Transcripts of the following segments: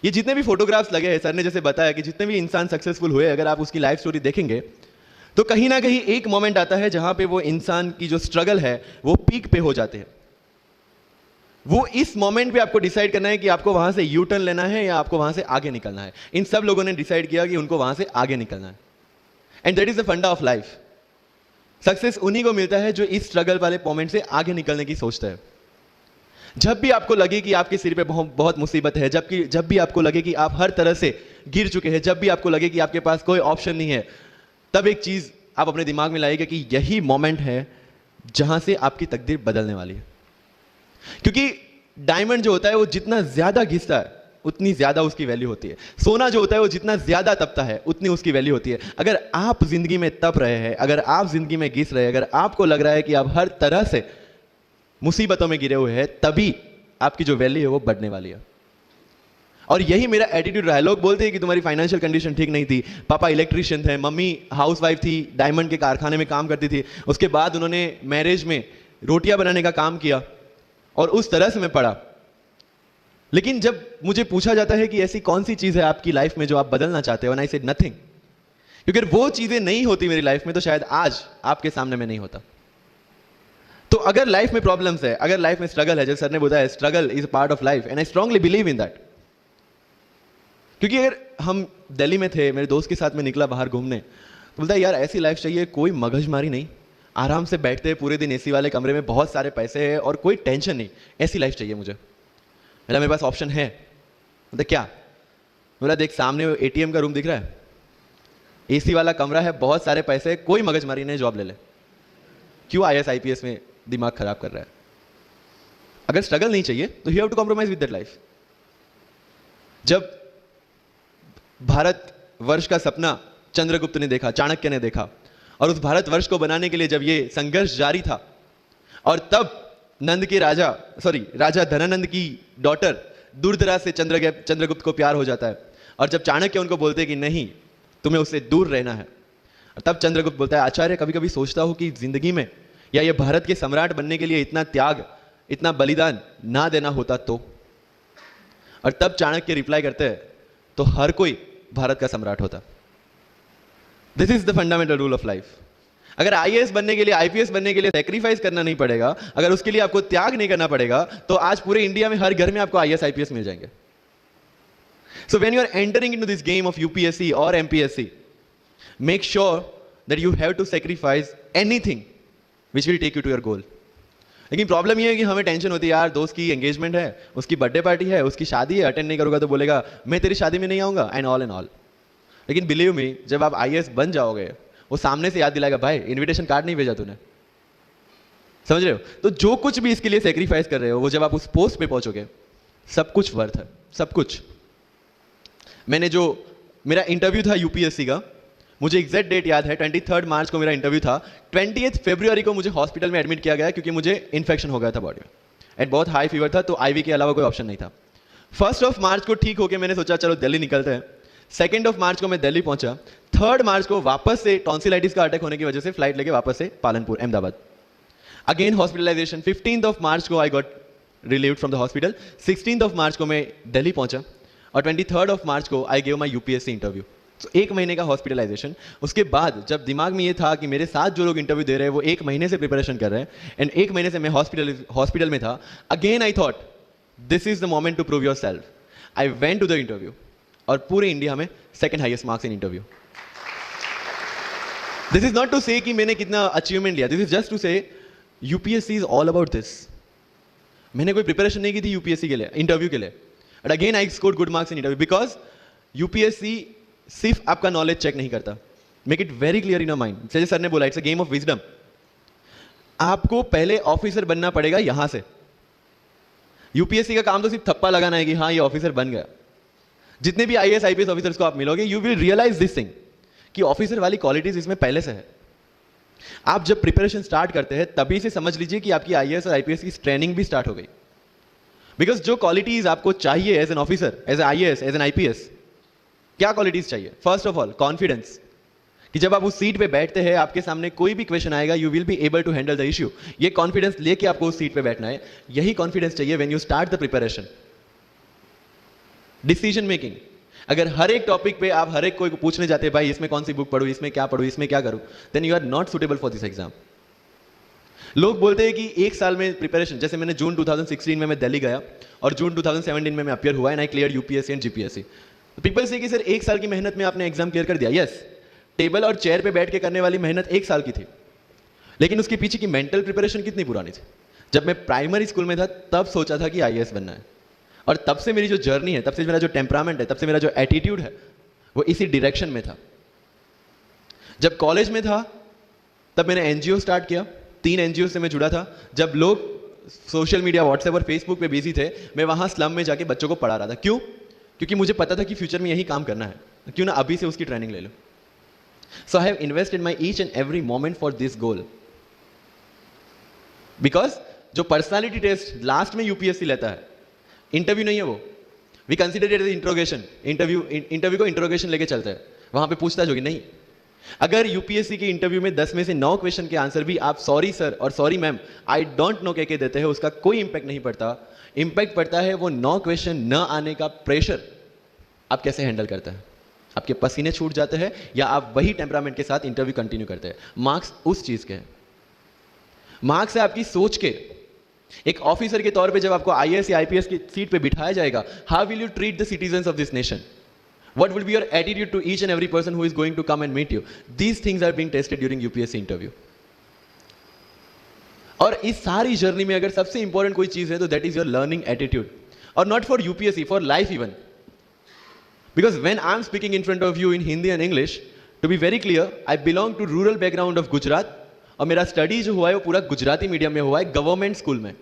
ये जितने भी फोटोग्राफ्स लगे हैं, सर ने जैसे बताया कि जितने भी इंसान सक्सेसफुल हुए, अगर आप उसकी लाइफ स्टोरी देखेंगे तो कहीं ना कहीं एक मोमेंट आता है जहां पे वो इंसान की जो स्ट्रगल है वो पीक पे हो जाते हैं। वो इस मोमेंट पे आपको डिसाइड करना है कि आपको वहां से यू टर्न लेना है या आपको वहां से आगे निकलना है। इन सब लोगों ने डिसाइड किया कि उनको वहां से आगे निकलना है, एंड दैट इज द फंडा ऑफ लाइफ। सक्सेस उन्हीं को मिलता है जो इस स्ट्रगल वाले मोमेंट से आगे निकलने की सोचता है। जब भी आपको लगे कि आपके सिर पे बहुत मुसीबत है, जब भी आपको लगे कि आप हर तरह से गिर चुके हैं, जब भी आपको लगे कि आपके पास कोई ऑप्शन नहीं है, तब एक चीज आप अपने दिमाग में लाइएगा कि यही मोमेंट है जहां से आपकी तकदीर बदलने वाली है। क्योंकि डायमंड जो होता है वो जितना ज्यादा घिसता है उतनी ज्यादा उसकी वैल्यू होती है। सोना जो होता है वो जितना ज्यादा तपता है उतनी उसकी वैल्यू होती है। अगर आप जिंदगी में तप रहे हैं, अगर आप जिंदगी में घिस रहे हैं, अगर आपको लग रहा है कि आप हर तरह से मुसीबतों में गिरे हुए हैं, तभी आपकी जो वैल्यू है वो बढ़ने वाली है। और यही मेरा एटीट्यूड रहा है। लोग बोलते हैं कि तुम्हारी फाइनेंशियल कंडीशन ठीक नहीं थी, पापा इलेक्ट्रीशियन थे, मम्मी हाउसवाइफ थी, डायमंड के कारखाने में काम करती थी, उसके बाद उन्होंने मैरिज में रोटियां बनाने का काम किया और उस तरह से मैं पढ़ा। लेकिन जब मुझे पूछा जाता है कि ऐसी कौन सी चीज है आपकी लाइफ में जो आप बदलना चाहते हो, एंड आई सेड नथिंग। क्योंकि वो चीजें नहीं होती मेरी लाइफ में तो शायद आज आपके सामने में नहीं होता। तो अगर लाइफ में प्रॉब्लम्स है, अगर लाइफ में स्ट्रगल है, जैसे सर ने बताया struggle is a part of life, and I strongly believe in that. क्योंकि अगर हम दिल्ली में थे, मेरे दोस्त के साथ में निकला बाहर घूमने, तो बोलता है यार ऐसी लाइफ चाहिए, कोई मगजमारी नहीं, आराम से बैठते हैं पूरे दिन एसी वाले कमरे में, बहुत सारे पैसे हैं और कोई टेंशन नहीं, ऐसी लाइफ चाहिए मुझे। मेरे पास ऑप्शन है। बोलता क्या? बोला देख सामने एटीएम का रूम दिख रहा है, एसी वाला कमरा है, बहुत सारे पैसे, कोई मगजमारी नहीं, जॉब ले ले। क्यों आईएएस आईपीएस में दिमाग खराब कर रहा है? अगर स्ट्रगल नहीं चाहिए तो you have to compromise with that life. जब भारत वर्ष का सपना चंद्रगुप्त ने देखा, चाणक्य ने देखा, और उस भारत वर्ष को बनाने के लिए जब ये संघर्ष जारी था, और तब नंद के राजा धनानंद की डॉटर दुर्धरा से चंद्रगुप्त को प्यार हो जाता है, और जब चाणक्य उनको बोलते हैं कि नहीं तुम्हें उससे दूर रहना है, तब चंद्रगुप्त बोलता है आचार्य कभी कभी सोचता हूं कि जिंदगी में या ये भारत के सम्राट बनने के लिए इतना त्याग, इतना बलिदान ना देना होता तो। और तब चाणक्य रिप्लाई करते हैं तो हर कोई भारत का सम्राट होता। This is the fundamental rule of life. अगर आईएएस बनने के लिए, आईपीएस बनने के लिए सैक्रिफाइस करना नहीं पड़ेगा, अगर उसके लिए आपको त्याग नहीं करना पड़ेगा, तो आज पूरे इंडिया में हर घर में आपको आईएएस आईपीएस मिल जाएंगे। So when you are entering into this game of UPSC और MPSC, make sure that you have to sacrifice anything which will take you to your goal. लेकिन प्रॉब्लम यह है कि हमें टेंशन होती है, यार दोस्त की एंगेजमेंट है, उसकी बर्थडे पार्टी है, उसकी शादी है, अटेंड नहीं करूंगा तो बोलेगा मैं तेरी शादी में नहीं आऊंगा, एंड ऑल। लेकिन बिलीव मी, जब आप आईएएस बन जाओगे, वो सामने से याद दिलाएगा भाई इनविटेशन कार्ड नहीं भेजा तूने। समझ रहे हो? तो जो कुछ भी इसके लिए सेक्रीफाइस कर रहे हो, वो जब आप उस पोस्ट पे पहुंचोगे, सब कुछ वर्थ है, सब कुछ। मेरा इंटरव्यू था यूपीएससी का, मुझे एग्जैक्ट डेट याद है, 23 मार्च को मेरा इंटरव्यू था। 28 फरवरी को मुझे हॉस्पिटल में एडमिट किया गया क्योंकि मुझे इन्फेक्शन हो गया था बॉडी में, एंड बहुत हाई फीवर था, तो आईवी के अलावा कोई ऑप्शन नहीं था। 1 मार्च को ठीक होकर मैंने सोचा चलो दिल्ली निकलते हैं। 2 मार्च को मैं दिल्ली पहुंचा। 3 मार्च को वापस से टॉन्सिलाइटिस का अटैक होने की वजह से फ्लाइट लेके वापस से पालनपुर, अहमदाबाद, अगेन हॉस्पिटलाइजेशन। 15 मार्च को I got relieved from the hospital. 16 मार्च को मैं दिल्ली पहुंचा, और 23 मार्च को I gave my UPSC interview. तो 1 महीने का हॉस्पिटलाइजेशन। उसके बाद जब दिमाग में ये था कि मेरे साथ जो लोग इंटरव्यू दे रहे हैं वो 1 महीने से प्रिपरेशन कर रहे हैं, एंड 1 महीने से मैं हॉस्पिटल में था, again I thought this is the moment to prove yourself. I went to the interview, और पूरे इंडिया में 2nd highest marks in interview. This is not to say कि मैंने कितना अचीवमेंट लिया, this is just to say UPSC is all about this. मैंने कोई preparation नहीं की थी यूपीएससी के लिए, इंटरव्यू के लिए, but again I scored good marks in interview, because UPSC सिर्फ आपका नॉलेज चेक नहीं करता। Make it very clear in your mind, जैसे सर ने बोला it's a game of wisdom. आपको पहले ऑफिसर बनना पड़ेगा यहां से। यूपीएससी का काम तो सिर्फ थप्पा लगाना है कि हाँ ये ऑफिसर बन गया। जितने भी आईएएस आईपीएस ऑफिसर्स को आप मिलोगे, you will realize this thing कि ऑफिसर वाली क्वालिटीज इसमें पहले से है। आप जब प्रिपरेशन स्टार्ट करते हैं तभी से समझ लीजिए कि आपकी आईएएस और आईपीएस की ट्रेनिंग भी स्टार्ट हो गई। बिकॉज जो क्वालिटीज आपको चाहिए as an officer, as an IAS, as an IPS, क्या क्वालिटीज चाहिए? फर्स्ट ऑफ ऑल कॉन्फिडेंस, कि जब आप उस सीट पे बैठते हैं, आपके सामने कोई भी क्वेश्चन आएगा, you will be able to handle the issue. ये कॉन्फिडेंस लेके आपको उस सीट पे बैठना है। यही कॉन्फिडेंस चाहिए when you start the preparation. Decision making, अगर हर एक टॉपिक पे आप हर एक कोई को पूछने जाते हैं भाई इसमें कौन सी बुक पढ़ूं, इसमें क्या पढ़ूं, इसमें क्या करूं, then you are not suitable for this exam. लोग बोलते हैं कि एक साल में प्रिपरेशन, जैसे मैंने जून 2016 में मैं दिल्ली गया और जून 2017 में मैं अपियर हुआ and I clear UPSC and GPSC. People से कि सर एक साल की मेहनत में आपने एग्जाम क्लियर कर दिया। यस, टेबल और चेयर पे बैठ के करने वाली मेहनत एक साल की थी, लेकिन उसके पीछे की मेंटल प्रिपरेशन कितनी पुरानी थी। जब मैं प्राइमरी स्कूल में था तब सोचा था कि आईएएस बनना है, और तब से मेरी जो जर्नी है, तब से मेरा जो टेम्परामेंट है, तब से मेरा जो एटीट्यूड है वो इसी डायरेक्शन में था। जब कॉलेज में था तब मैंने एनजीओ स्टार्ट किया, 3 एनजीओ से मैं जुड़ा था। जब लोग सोशल मीडिया व्हाट्सएप और फेसबुक पे बिजी थे, मैं वहां स्लम में जाके बच्चों को पढ़ा रहा था। क्यों? क्योंकि मुझे पता था कि फ्यूचर में यही काम करना है, क्यों ना अभी से उसकी ट्रेनिंग ले लो। So I have invested my each and every moment for this goal, because जो पर्सनालिटी टेस्ट लास्ट में यूपीएससी लेता है, इंटरव्यू नहीं है वो, we consider it as interrogation. Interview को इंट्रोगेशन लेके चलते हैं, वहां पे पूछताछ होगी नहीं। अगर यूपीएससी के इंटरव्यू में 10 में से 9 क्वेश्चन के आंसर भी आप सॉरी सर और sorry ma'am, I don't know कह के देते हैं, उसका कोई इंपैक्ट नहीं पड़ता। इंपैक्ट पड़ता है वो 9 क्वेश्चन न आने का प्रेशर आप कैसे हैंडल करते हैं। आपके पसीने छूट जाते हैं या आप वही टेम्परामेंट के साथ इंटरव्यू कंटिन्यू करते हैं। मार्क्स उस चीज के हैं, मार्क्स है आपकी सोच के। एक ऑफिसर के तौर पे जब आपको आईएएस या आईपीएस की सीट पे बिठाया जाएगा, how will you treat the citizens of this nation? What will be your attitude to each and every person who is going to come and meet you? These things are being tested during UPSC interview. और इस सारी journey में अगर सबसे important कोई चीज है तो that is your learning attitude, और not for UPSC, for life even. Because when I am speaking in front of you in Hindi and English, to be very clear, I belong to rural background of Gujarat, और मेरा study जो हुआ है वो पूरा Gujarati medium में हुआ है, गवर्नमेंट स्कूल में।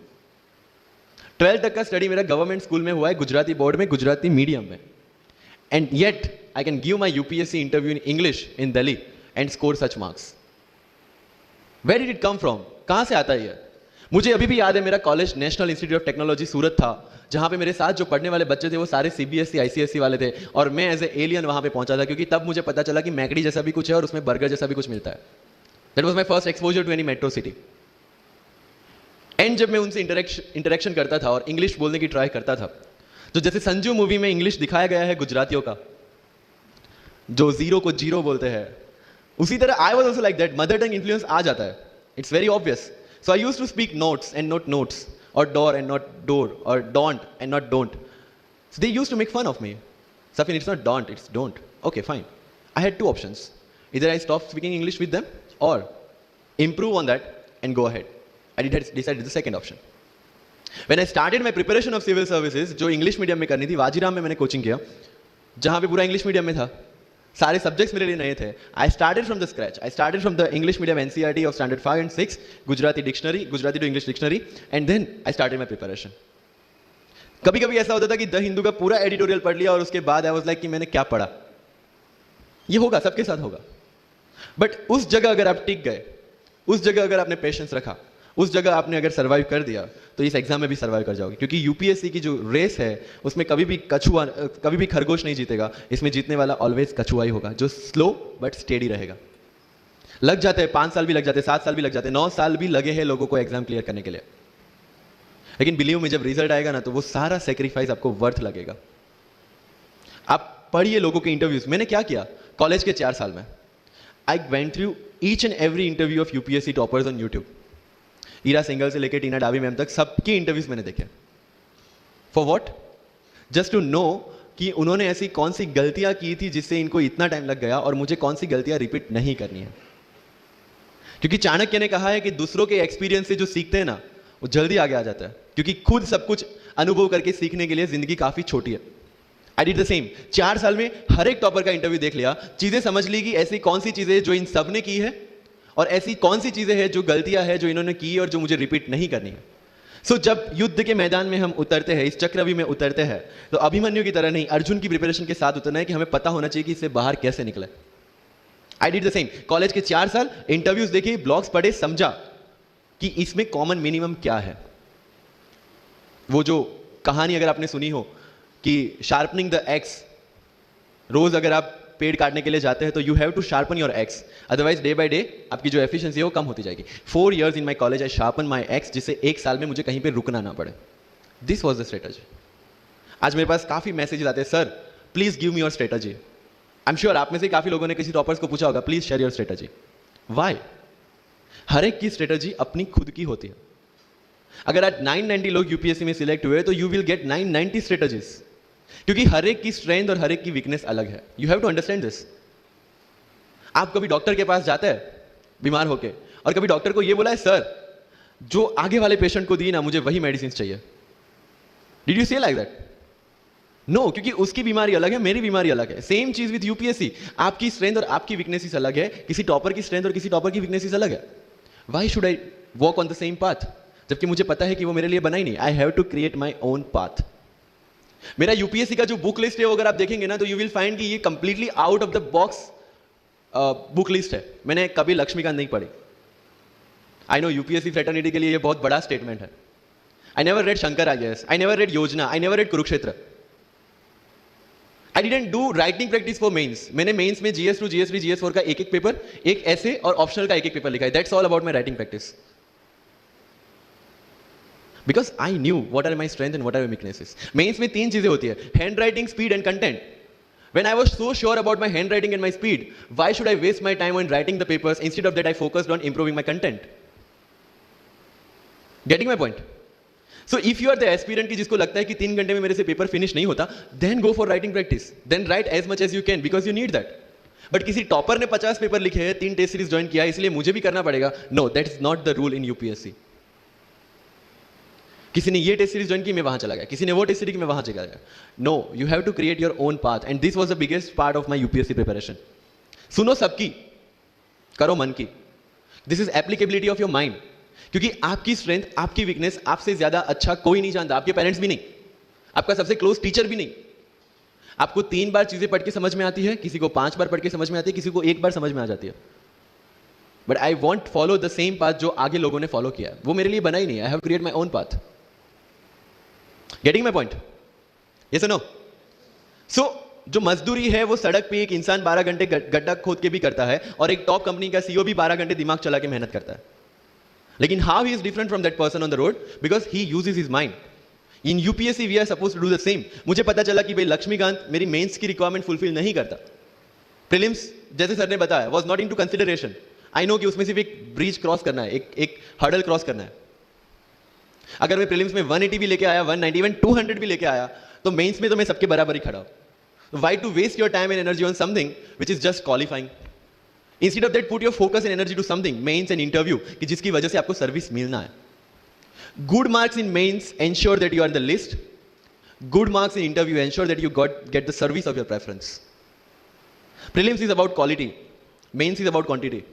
12th तक का स्टडी मेरा गवर्नमेंट स्कूल में हुआ है, गुजराती बोर्ड में, गुजराती मीडियम में। And yet, I can give my UPSC interview in English in Delhi and score such marks. Where did it come from? कहाँ से आता है ये? मुझे अभी भी याद है, मेरा college national institute of technology Surat था, जहाँ पे मेरे साथ जो पढ़ने वाले बच्चे थे वो सारे सीबीएसई आईसीएसई वाले थे, और मैं एज ए एलियन वहाँ पे पहुँचा था, क्योंकि तब मुझे पता चला कि मैकडी जैसा भी कुछ है और उसमें बर्गर जैसा भी कुछ मिलता है। That was my first exposure to any metro city. And जब मैं उनसे इंटरेक्शन करता था और इंग्लिश बोलने की ट्राई करता था, तो जैसे संजू मूवी में इंग्लिश दिखाया गया है गुजरातियों का, जो जीरो को जीरो बोलते हैं, उसी तरह I was also like that. Mother tongue influence आ जाता है, it's very obvious. So I used to speak notes and not notes, और डोर एंड नॉट डोर, और don't and not don't. So they used to make fun of me. Safin, it's not don't, it's don't. Okay fine, I had 2 options, इधर I stop speaking English with them और improve on that and go ahead. I decided the second option. When I started my preparation of civil services, जो English medium में करनी थी, वाजीराम में मैंने coaching किया, जहाँ पे पूरा इंग्लिश मीडियम में था, सारे सब्जेक्ट्स मेरे लिए नए थे। I started from the scratch, I started from the English medium NCERT of standard 5 and 6, Gujarati dictionary, Gujarati to English dictionary, and then I started my preparation. कभी कभी ऐसा होता था कि द हिंदू का पूरा एडिटोरियल पढ़ लिया और उसके बाद आई वाज लाइक कि मैंने क्या पढ़ा। ये होगा, सबके साथ होगा। बट उस जगह अगर आप टिक गए, उस जगह अगर आपने पेशेंस रखा, उस जगह आपने अगर सर्वाइव कर दिया, तो इस एग्जाम में भी सर्वाइव कर जाओगे। क्योंकि यूपीएससी की जो रेस है उसमें कभी भी खरगोश नहीं जीतेगा, इसमें जीतने वाला ऑलवेज कछुआ ही होगा, जो स्लो बट स्टेडी रहेगा। लग जाते हैं 5 साल भी लग जाते हैं, 7 साल भी लग जाते हैं, 9 साल भी लगे हैं लोगों को एग्जाम क्लियर करने के लिए, लेकिन बिलीव में जब रिजल्ट आएगा ना, तो वो सारा सेक्रीफाइस आपको वर्थ लगेगा। आप पढ़िए लोगों के इंटरव्यूज। मैंने क्या किया कॉलेज के 4 साल में, I went through each and every interview of UPSC toppers on YouTube. Ira Singhal से लेकर टीना डावी मैम तक सबके इंटरव्यूज मैंने देखे। For what? Just to know कि उन्होंने ऐसी कौन सी गलतियां की थी जिससे इनको इतना टाइम लग गया, और मुझे कौन सी गलतियां रिपीट नहीं करनी है। क्योंकि चाणक्य ने कहा है कि दूसरों के एक्सपीरियंस से जो सीखते हैं ना, वो जल्दी आगे आ जाता है, क्योंकि खुद सब कुछ अनुभव करके सीखने के लिए जिंदगी काफी छोटी है। I did the same. 4 साल में हर एक टॉपर का इंटरव्यू देख लिया, चीजें समझ ली कि ऐसी कौन सी चीजें जो इन सब ने की है, और ऐसी कौन सी चीजें हैं जो गलतियां हैं जो इन्होंने की और जो मुझे रिपीट नहीं करनी है। सो जब युद्ध के मैदान में हम उतरते हैं, इस चक्रव्यूह में उतरते हैं, तो अभिमन्यु की तरह नहीं, अर्जुन की प्रिपरेशन के साथ उतरना है कि हमें पता होना चाहिए कि इससे बाहर कैसे निकले। I did the same. College के 4 साल इंटरव्यूज देखे, ब्लॉग्स पढ़े, समझा कि इसमें कॉमन मिनिमम क्या है। वो जो कहानी अगर आपने सुनी हो कि शार्पनिंग द एक्स, रोज अगर आप पेड़ काटने के लिए जाते हैं तो you have to sharpen your axe, otherwise day by day आपकी जो एफिशिएंसी है वो कम होती जाएगी। 4 years in my college I sharpen my x, जिससे 1 साल में मुझे कहीं पे रुकना ना पड़े। This was the strategy. आज मेरे पास काफी मैसेजेस आते हैं, sir please give me your strategy. I am sure आप में से काफी लोगों ने किसी टॉपर्स को पूछा होगा, please share your strategy. Why? हर एक की स्ट्रेटजी अपनी खुद की होती है। अगर आज 990 लोग यूपीएससी में सिलेक्ट हुए तो यू विल गेट 990 स्ट्रेटजीज, क्योंकि हर एक की स्ट्रेंथ और हर एक की वीकनेस अलग है। You have to understand this. आप कभी डॉक्टर के पास जाते हैं बीमार होके, और कभी डॉक्टर को यह बोला है, सर जो आगे वाले पेशेंट को दी ना, मुझे वही मेडिसिन चाहिए। डिड यू से लाइक दैट? नो, क्योंकि उसकी बीमारी अलग है, मेरी बीमारी अलग है। सेम चीज विद यूपीएससी, आपकी स्ट्रेंथ और आपकी वीकनेसेस अलग है, किसी टॉपर की स्ट्रेंथ और किसी टॉपर की वीकनेसेस अलग है। Why should I walk on the same path, जबकि मुझे पता है कि वो मेरे लिए बना ही नहीं। I have to create my own path. मेरा यूपीएससी का जो बुक लिस्ट है, अगर आप देखेंगे ना, तो यू विल फाइंड कि ये completely out of the box book list है। मैंने कभी लक्ष्मीकांत नहीं पढ़ी। आई नो यूपीएससी फ्रेटर्निटी के लिए ये बहुत बड़ा स्टेटमेंट है। I never read Shankar IAS, I never read Yojana, I never read Kurukshetra. I didn't do writing practice for mains. मैंने मेंस में GS2, GS3, GS4 का एक एक पेपर, एक ऐसे और ऑप्शनल का एक एक पेपर लिखा है। That's all about my writing practice. Because I knew what are my strength and what are my weaknesses. Mains में 3 चीजें होती है, handwriting, speed and content. When I was so sure about my handwriting and my speed, why should I waste my time on writing the papers? Instead of that, I focused on improving my content. Getting my point? So if you are the aspirant की जिसको लगता है कि 3 घंटे में मेरे से paper finish नहीं होता, then go for writing practice. Then write as much as you can because you need that. But किसी टॉपर ने 50 पेपर लिखे हैं, 3 टेस्ट सीरीज ज्वाइन किया है, इसलिए मुझे भी करना पड़ेगा। No, that is not the rule in UPSC. किसी ने ये टेस्ट सीरीज ज्वाइन की, मैं वहां चला गया, किसी ने वो टेस्ट सीरीज की, मैं वहां चला गया। No, you have to create your own path, and this was the biggest part of my UPSC preparation. सुनो सबकी, करो मन की। This is applicability of your mind, क्योंकि आपकी स्ट्रेंथ, आपकी वीकनेस आपसे ज्यादा अच्छा कोई नहीं जानता। आपके पेरेंट्स भी नहीं, आपका सबसे क्लोज टीचर भी नहीं। आपको 3 बार चीजें पढ़ के समझ में आती है, किसी को 5 बार पढ़ के समझ में आती है, किसी को 1 बार समझ में आ जाती है। But I want follow the same path जो आगे लोगों ने फॉलो किया है। वो मेरे लिए बना ही नहीं। I have create my own path. Getting my point? Yes or no? So, जो मजदूरी है वो सड़क पे एक इंसान 12 घंटे गड्ढा खोद के भी करता है, और एक टॉप कंपनी का CEO भी 12 घंटे दिमाग चला के मेहनत करता है। लेकिन how he is different from that person on the road? Because he uses his mind. In UPSC we are supposed to do the same. मुझे पता चला कि भाई लक्ष्मीकांत मेरी मेंस की रिक्वायरमेंट फुलफिल नहीं करता। प्रीलिम्स जैसे सर ने बताया was not into consideration. I know कि उसमें सिर्फ एक ब्रिज क्रॉस करना है, एक हर्डल क्रॉस करना है। अगर मैं प्रीलिम्स में 180 भी लेके आया, 190, इवन 200 भी लेके आया, तो मेंस में तो मैं सबके बराबर ही खड़ा हूं। Why to waste your time and energy on something which is just qualifying? Instead of that, put your focus and energy to something, mains and interview, कि जिसकी वजह से आपको सर्विस मिलना है। Good marks in mains ensure that you are in the list. Good marks in interview ensure that you get the service of your preference. Prelims is about quality, mains is about quantity.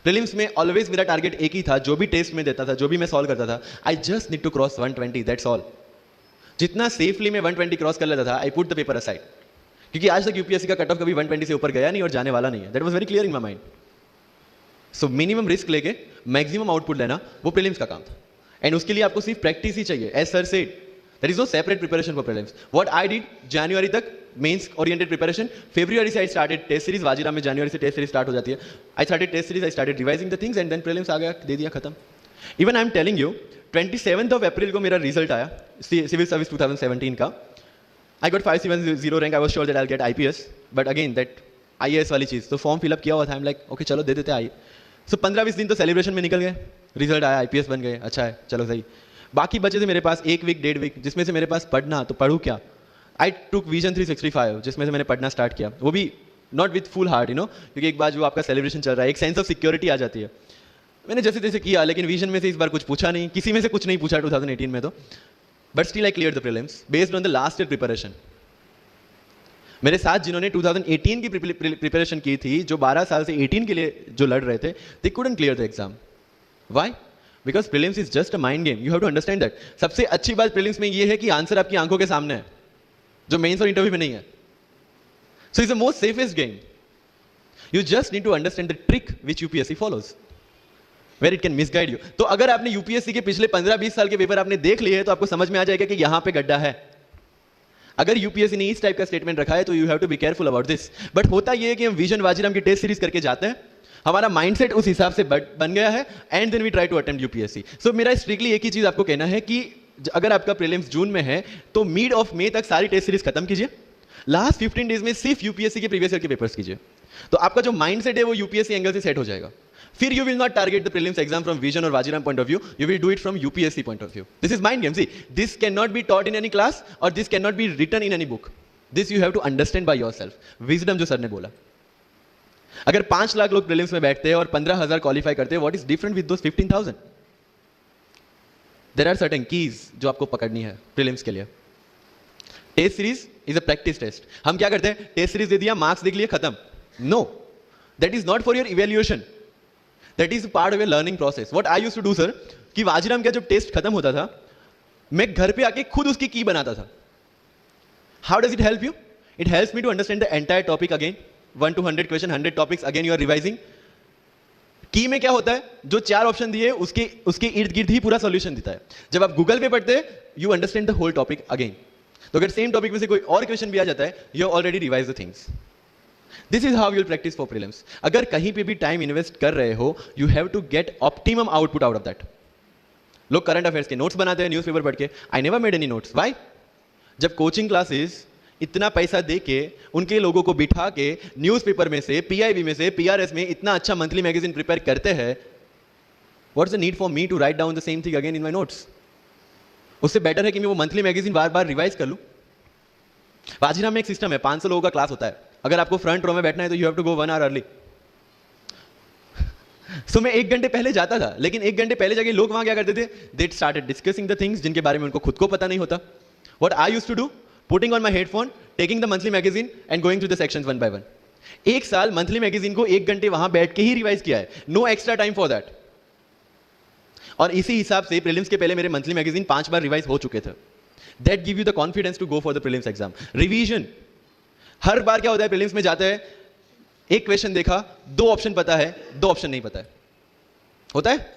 Prelims में always मेरा target एक ही था, जो भी test में देता था, जो भी मैं सॉल्व करता था, I just need to cross 120, that's all. जितना सेफली मैं 120 क्रॉस कर लेता था, I put the paper aside, क्योंकि आज तक यूपीएससी का कट ऑफ कभी 120 से ऊपर गया नहीं और जाने वाला नहीं है। That was very clear in my mind. So minimum risk लेके मैक्सिमम आउटपुट लेना, वो प्रीलिम्स का काम था। एंड उसके लिए आपको सिर्फ प्रैक्टिस ही चाहिए। As sir said, there is no separate preparation for prelims. What I did, जनवरी तक मेंस ओरिएंटेड प्रिपरेशन, फरवरी से I started test series. Vajiram में जनवरी से टेस्ट सीरीज स्टार्ट हो जाती है। I started test series, I started revising the things, and then prelims आ गया, दे दिया, खत्म। Even I am telling you, 27 of April को मेरा रिजल्ट आया सिविल सर्विस 2017 का। I got 570 rank. I was sure that I will get IPS, but again that IAS वाली चीज, तो फॉर्म फिलअप किया हुआ था। आई एम लाइक ओके चलो दे देते आई। सो 15-20 दिन तो सेलिब्रेशन में निकल गए, रिजल्ट आया, आईपीएस बन गए, अच्छा है चलो सही। बाकी बचे थे मेरे पास 1 वीक 1.5 वीक, जिसमें से मेरे पास पढ़ना, तो पढ़ूँ क्या। आई टुक विजन 365, जिसमें से मैंने पढ़ना स्टार्ट किया, वो भी not with full heart, you know, क्योंकि एक बार जो आपका सेलिब्रेशन चल रहा है, एक सेंस ऑफ सिक्योरिटी आ जाती है। मैंने जैसे तैसे किया, लेकिन विजन में से इस बार कुछ पूछा नहीं, किसी में से कुछ नहीं पूछा 2018 में तो, but still I clear the prelims based on the last year preparation. मेरे साथ जिन्होंने 2018 की प्रिपरेशन की थी, जो 12 साल से 18 के लिए जो लड़ रहे थे, they couldn't clear the exam. Why? Because prelims is just a mind game, you have to understand that. सबसे अच्छी बात प्रीलिम्स में ये है कि आंसर आपकी आंखों के सामने है, जो मेंस और इंटरव्यू में नहीं है। So it's the most safest game. You just need to understand the trick which UPSC follows, where it can misguide you. तो अगर आपने यूपीएससी के पिछले 15-20 साल के पेपर आपने देख लिए हैं, तो आपको समझ में आ जाएगा कि यहां पे गड्ढा है। अगर यूपीएससी ने इस टाइप का स्टेटमेंट रखा है, तो you have to be careful about this. But होता यह है कि हम विजन वाजीराम की टेस्ट सीरीज करके जाते हैं, हमारा माइंडसेट उस हिसाब से बन गया है, and then we try to attempt UPSC. So मेरा स्ट्रिक्टली एक ही चीज आपको कहना है कि अगर आपका प्रीलिम्स जून में है तो मिड ऑफ मई तक सारी टेस्ट सीरीज खत्म कीजिए, लास्ट 15 डेज में सिर्फ यूपीएससी के प्रीवियस ईयर के पेपर्स कीजिए, तो आपका जो माइंडसेट है वो यूपीएससी एंगल से सेट हो जाएगा। फिर you will not target the prelims exam from Vision और Vajiram point of view, you will do it from UPSC point of view. This is mind game, see this can not be taught in any class और this can not be written in any book, this you have to understand by yourself. Wisdom जो sir ने बोला, अगर 5 लाख लोग prelims में बैठते हैं और 15,000 क्वालिफाई करते हैं, what is different with those 15,000? There are certain keys जो आपको पकड़नी है प्रीलिम्स के लिए। Test series is a practice test. हम क्या करते हैं, टेस्ट सीरीज दे दिया, मार्क्स देख लिए, खत्म। No, that is not for your evaluation, that is part of your learning process. What I used to do sir, कि वाजीराम का जब टेस्ट खत्म होता था, मैं घर पे आके खुद उसकी की बनाता था। How does it help you? It helps me to understand the entire topic again, 1 to 100 question, 100 topics, again you are revising. Key में क्या होता है, जो 4 ऑप्शन दिए उसके इर्द गिर्द ही पूरा सॉल्यूशन देता है। जब आप गूगल पे पढ़ते हैं, you understand the whole topic again. तो अगर सेम टॉपिक में से कोई और क्वेश्चन भी आ जाता है, you already revise the things. This is how you will practice for prelims. अगर कहीं पे भी टाइम इन्वेस्ट कर रहे हो, you have to get optimum output out of that. लोग करंट अफेयर्स के नोट्स बनाते हैं न्यूज़पेपर पढ़ के, I never made any notes. Why? जब कोचिंग क्लासेस इतना पैसा दे के उनके लोगों को बिठा के न्यूज़पेपर में से, पीआईबी में से, पीआरएस में इतना अच्छा मंथली मैगजीन प्रिपेयर करते हैं, what's the need for me to write down the same thing again in my notes? उससे बेटर है कि मैं वो मंथली मैगजीन बार बार रिवाइज कर लूं। वाजीराम में एक सिस्टम है, 500 लोगों का क्लास होता है। अगर आपको फ्रंट रो में बैठना है तो you have to go 1 hour early. So मैं 1 घंटे पहले जाता था, लेकिन 1 घंटे पहले जाके लोग वहां क्या करते थे, they started discussing the things जिनके बारे में उनको खुद को पता नहीं होता। What I used to do, putting on my headphone, taking the monthly magazine and going through the sections one by one. 1 साल मंथली मैगजीन को 1 घंटे वहां बैठ के ही रिवाइज किया है, no extra time for that. और इसी हिसाब से प्रीलिम्स के पहले मेरे मंथली मैगजीन 5 बार रिवाइज हो चुके थे। That give you the confidence to go for the prelims exam. Revision, हर बार क्या होता है प्रीलिम्स में जाते हैं, एक क्वेश्चन देखा, 2 ऑप्शन पता है, 2 ऑप्शन नहीं पता है, होता है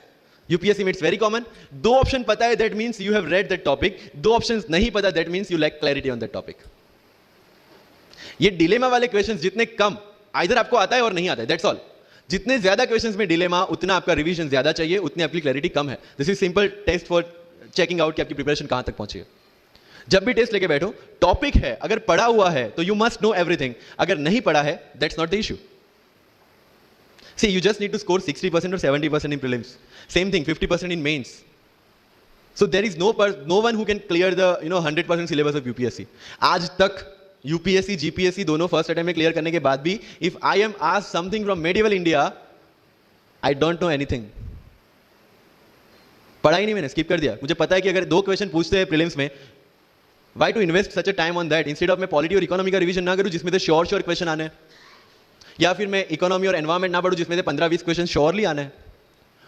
यूपीएससी में, इट्स वेरी कॉमन। 2 ऑप्शन पता है, that means you have read that topic, 2 options नहीं पता, that means you lack clarity on that topic. ये डिलेमा वाले क्वेश्चंस जितने कम, आइदर आपको आता है और नहीं आता है, दैट्स ऑल। जितने ज्यादा क्वेश्चंस में डिलेमा, उतना आपका रिवीजन ज्यादा चाहिए, उतनी आपकी क्लैरिटी कम है। This is simple test for checking out कि आपकी प्रिपरेशन कहां तक पहुंची है। जब भी टेस्ट लेके बैठो, टॉपिक है, अगर पढ़ा हुआ है तो यू मस्ट नो एवरीथिंग, अगर नहीं पढ़ा है that's not the issue. See, you just need to score 60% or 70% in prelims. Same thing, 50% in mains. So there is no one who can clear the 100% syllabus of UPSC. आज तक UPSC, GPSC दोनों first attempt में clear करने के बाद भी, if I am asked something from medieval India, I don't know anything. पढ़ा ही नहीं मैंने, स्किप कर दिया। मुझे पता है कि अगर 2 क्वेश्चन पूछते हैं प्रीलिम्स में, why to invest such a time on that? Instead of मैं पॉलिटी और इकोनॉमी का रिवीजन ना करूं जिसमें से श्योर क्वेश्चन आने हैं, या फिर मैं इकोनॉमी और एनवायरमेंट ना पढ़ूं जिसमें से 15-20 क्वेश्चन श्योरली आना है।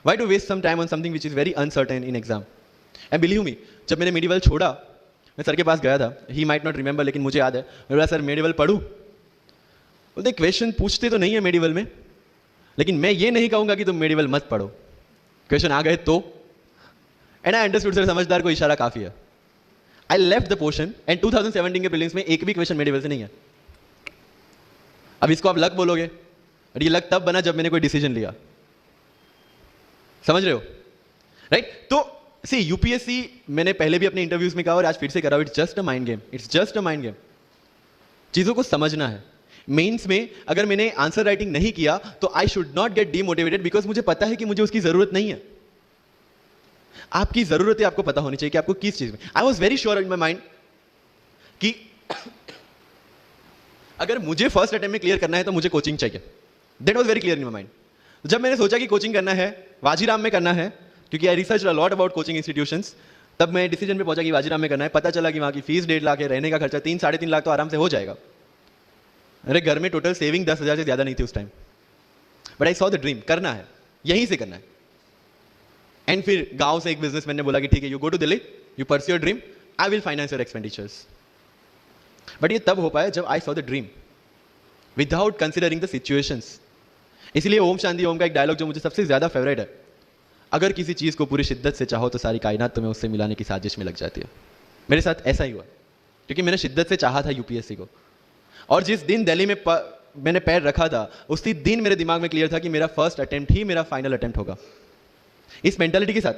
Why to waste some time on something which is very uncertain in exam? And believe me, जब मैंने मेडिवल छोड़ा, मैं सर के पास गया था, ही माइट नॉट रिमेंबर, लेकिन मुझे याद है, मैं बोला सर मेडिवल पढ़ूं? बोलते क्वेश्चन पूछते तो नहीं है मेडिवल में, लेकिन मैं ये नहीं कहूंगा कि तुम मेडिवल मत पढ़ो, क्वेश्चन आ गए तो। एंड आई अंडरस्टूड, सर समझदार को इशारा काफी है। I left the portion and 2017 के प्रीलिम्स में एक भी क्वेश्चन मेडिवल से नहीं है। अब इसको आप लक बोलोगे, और ये लक तब बना जब मैंने कोई डिसीजन लिया, समझ रहे हो, राइट? तो सी यूपीएससी, मैंने पहले भी अपने इंटरव्यूज में कहा और आज फिर से करा, it's just a mind game, it's just a mind game. चीजों को समझना है। मेंस में अगर मैंने आंसर राइटिंग नहीं किया तो I should not gate demotivated, because मुझे पता है कि मुझे उसकी जरूरत नहीं है। आपकी जरूरत है, आपको पता होनी चाहिए कि आपको किस चीज में। I was very sure in my mind कि अगर मुझे फर्स्ट अटेम्प्ट में क्लियर करना है तो मुझे कोचिंग चाहिए। That was very clear in my mind. जब मैंने सोचा कि कोचिंग करना है, वाजीराम में करना है, क्योंकि I research a lot about coaching institutions, तब मैं डिसीजन पे पहुंचा कि वाजीराम में करना है। पता चला कि वहां की फीस 1.5 लाख है, रहने का खर्चा 3-3.5 लाख तो आराम से हो जाएगा। मेरे घर में टोटल सेविंग 10,000 से ज्यादा नहीं थी उस time, but I saw the dream, करना है, यहीं से करना है। एंड फिर गांव से एक बिजनेसमैन ने बोला कि ठीक है, you go to Delhi, you pursue your dream, I will finance your expenditures. But ये तब हो पाया जब I saw the dream without considering the situations. इसलिए ओम शांति ओम का एक डायलॉग जो मुझे सबसे ज्यादा फेवरेट है, अगर किसी चीज को पूरी शिद्दत से चाहो तो सारी कायनात तुम्हें उससे मिलाने की साजिश में लग जाती है। मेरे साथ ऐसा ही हुआ, क्योंकि मैंने शिद्दत से चाहा था यूपीएससी को, और जिस दिन दिल्ली में मैंने पैर रखा था, उसी दिन मेरे दिमाग में क्लियर था कि मेरा फर्स्ट अटेम्प्ट ही मेरा फाइनल अटेम्प्ट होगा। इस मेंटालिटी के साथ